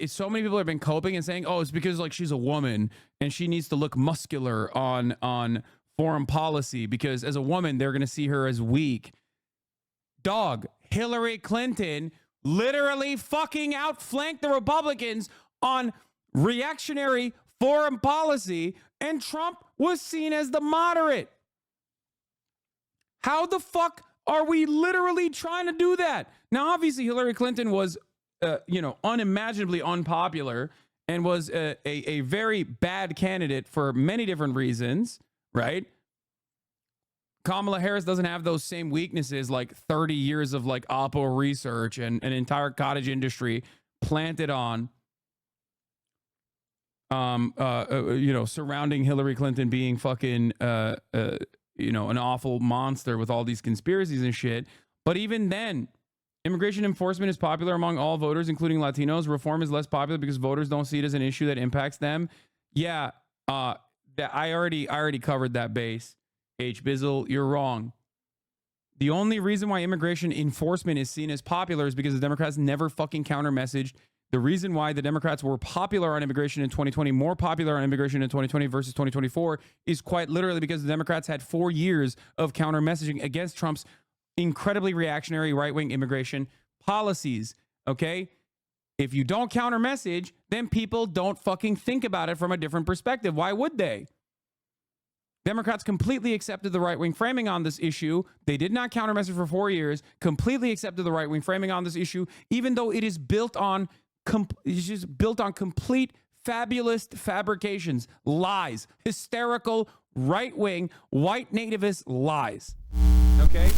So many people have been coping and saying, oh, it's because like she's a woman and she needs to look muscular on foreign policy because as a woman, they're going to see her as weak. Dog, Hillary Clinton literally fucking outflanked the Republicans on reactionary foreign policy, and Trump was seen as the moderate. How the fuck are we literally trying to do that? Now, obviously, Hillary Clinton was, unimaginably unpopular and was a very bad candidate for many different reasons, right? Kamala Harris doesn't have those same weaknesses, like 30 years of like Oppo research and an entire cottage industry planted on, surrounding Hillary Clinton being fucking, an awful monster with all these conspiracies and shit. But even then, immigration enforcement is popular among all voters, including Latinos. Reform is less popular because voters don't see it as an issue that impacts them. Yeah, that I already covered that base. H. Bizzle, you're wrong. The only reason why immigration enforcement is seen as popular is because the Democrats never fucking counter-messaged. The reason why the Democrats were popular on immigration in 2020, more popular on immigration in 2020 versus 2024, is quite literally because the Democrats had 4 years of counter-messaging against Trump's incredibly reactionary right-wing immigration policies, okay? If you don't counter-message, then people don't fucking think about it from a different perspective. Why would they? Democrats completely accepted the right-wing framing on this issue. They did not counter-message for 4 years, completely accepted the right-wing framing on this issue, even though it is built on complete fabulous fabrications, lies, hysterical, right-wing, white nativist lies. Okay?